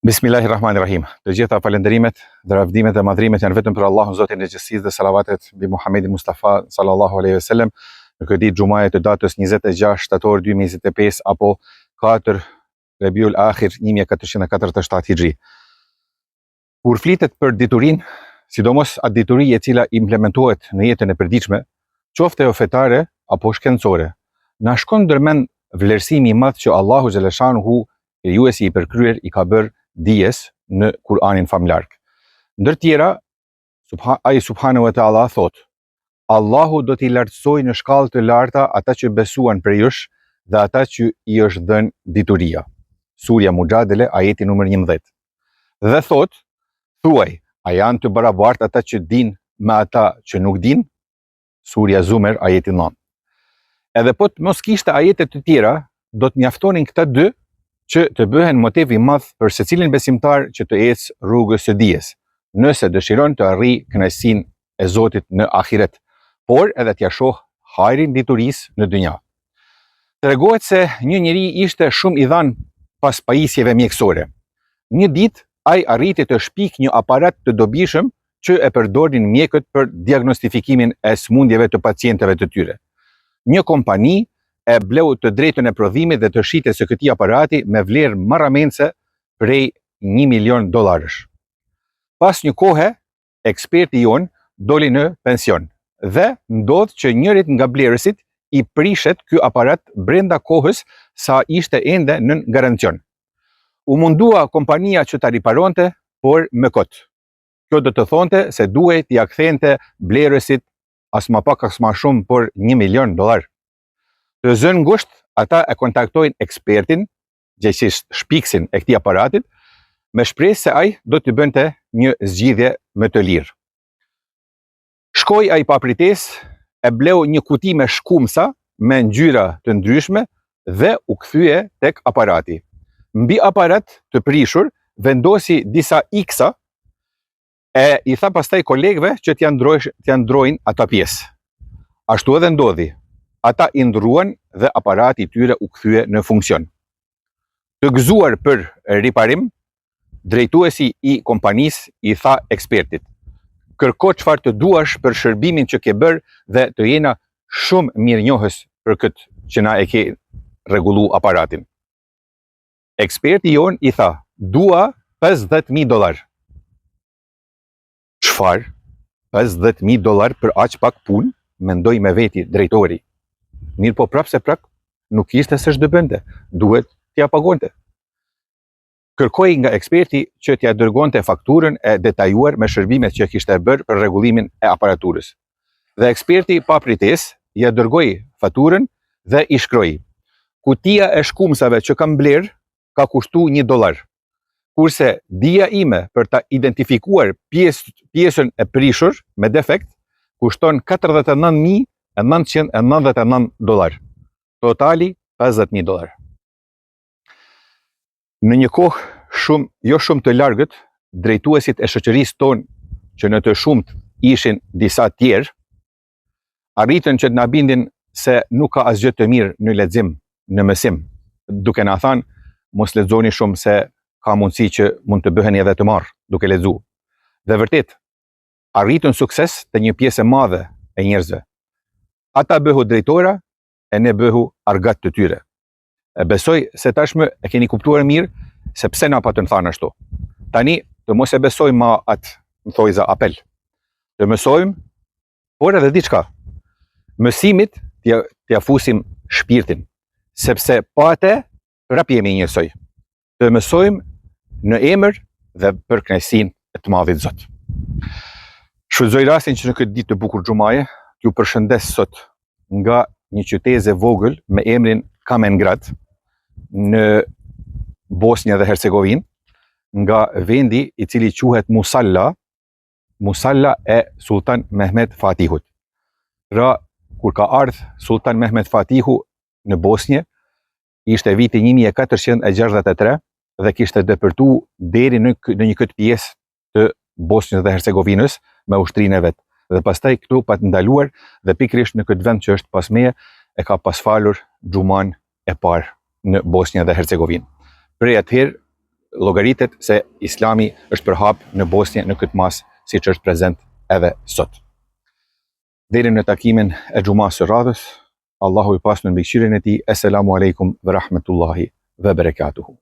Bismillahirrahmanirrahim. Të gjitha falënderimet, lavdimet dhe madhrimet janë vetëm për Allahun Zotin e gjithësisë dhe salavatet mbi Muhammedin Mustafa sallallahu alaihi wasallam në këtë ditë xumaje të datës 26 shtator 2025 apo 4 Rabiul Akhir 1447 Hijri. Kur flitet për diturinë, sidomos atë dituri e cila implementohet në jetën e përditshme, qoftë ajo fetare apo shkencore, na shkon ndërmend vlerësimi i madh që Allahu xhaleshanuhu krijuesi i përkryer i ka bërë dijes në Kur'anin famlark. Ndër tjera, ai subhanahu wa ta'ala thot: Allahu do t'i lartësoj në shkallë të larta ata që besuan për jush dhe ata që i është dhënë dituria. Surja Mujadele, ajeti numër 11. Dhe thot: thuaj, a janë të barabartë ata që din me ata që nuk din? Surja Zumer, ajeti 9. Edhe po të mos kishte ajete të tjera, do të mjaftonin këta dy që të bëhen motiv i madh për secilin besimtar që të ecë rrugës së dijes, nëse dëshiron të arrijë kënaqësinë e Zotit në ahiret, por edhe t'ia shoh hajrin diturisë në dynja. Tregohet se një njeri ishte shumë i dhan pas pajisjeve mjekësore. Një ditë ai arriti të shpik një aparat të dobishëm që e përdorin mjekët për diagnostifikimin e smundjeve të pacientëve të tyre. Një kompani e bleu të drejtën e prodhimit dhe të shitjes së këtij aparati me vlerë marramendse prej $1 milion. Pas një kohe, eksperti jon doli në pension dhe ndodh që njërit nga blerësit i prishet ky aparat brenda kohës sa ishte ende nën garancion. U mundua kompania që ta riparonte, por me kot. Kjo do të thonte se duhej t'i kthente blerësit as ma pak as ma shumë por $1 milion. Të zënë ngusht, ata e kontaktojnë ekspertin, gjithsesi shpiksin e këtij aparatit, me shpresë se ai do t'i bënte një zgjidhje më të lirë. Shkoi ai pa pritesë, e bleu një kuti me shkumsa me ngjyra të ndryshme dhe u kthye tek aparati. Mbi aparat të prishur vendosi disa iksa e i tha pastaj kolegëve që t'ia ndrojnë ata pjesë. Ashtu edhe ndodhi. Ata i ndruan dhe aparati i tyre u kthye në funksion. Të gëzuar për riparim, drejtuesi i kompanisë i tha ekspertit: kërko çfarë të duash për shërbimin që ke bërë dhe të jena shumë mirënjohës për këtë që na e ke rregullu aparatin. Eksperti jon i tha: dua $50,000. Çfarë? $50,000 për aq pak punë? Mendoi me veti drejtori. Mirë po prap se prak, nuk ishte se ç'do bënte, duhet t'ia pagonte. Kërkoi nga eksperti që t'ia dërgonte fakturën e detajuar me shërbimet që kishte bërë për rregullimin e aparaturës. Dhe eksperti pa pritesë ia dërgoi faturën dhe i shkroi: kutia e shkumsave që kam bler ka kushtuar $1, kurse dija ime për ta identifikuar pjesën e prishur me defekt kushton $49,999. Totali $50,000. Në një kohë jo shumë të largët, drejtuesit e shoqërisë tonë, që në të shumt ishin disa tjerë, arritën që të na bindin se nuk ka asgjë të mirë në lexim, në mësim, duke na thënë mos lexoni shumë se ka mundësi që mund të bëheni edhe të marr duke lexuar. Dhe vërtet, arritën sukses të një pjesë e madhe e njerëzve. Ata bëhu drejtora e ne bëhu argat të tyre. E besoj se tashmë e keni kuptuar mirë se pse na patën thanë ashtu. Tani të mos e besojmë ma atë, më thojza, apel. Të mësojmë, por edhe diçka. Mësimit t'ia fusim shpirtin, sepse pa atë prap jemi njësoj. Të mësojmë në emër dhe për kënaqësinë e të madhit Zot. Shfrytëzoj rastin që në këtë ditë të bukur xumaje, t'ju përshëndes sot nga një qytet e vogël me emrin Kamengrad në Bosnjë dhe Hercegovinë, nga vendi i cili quhet Musalla e Sultan Mehmet Fatihut. Pra, kur ka ardhur Sultan Mehmet Fatihu në Bosnjë, ishte viti 1463 dhe kishte depërtuar deri në një këtë pjesë të Bosnjës dhe Hercegovinës me ushtrinë e vet. Dhe pastaj këtu pa të ndaluar dhe pikërisht në këtë vend që është pas meje e ka pasfalur xhuman e parë në Bosnjë dhe Hercegovinë. Prej atëherë llogaritet se Islami është përhap në Bosnjë në këtë mas, siç është prezent edhe sot. Deri në takimin e xumas së radhës, Allahu i pasur në mbikëqyrjen e tij. Eselamu alejkum ve rahmetullahi ve berekatuhu.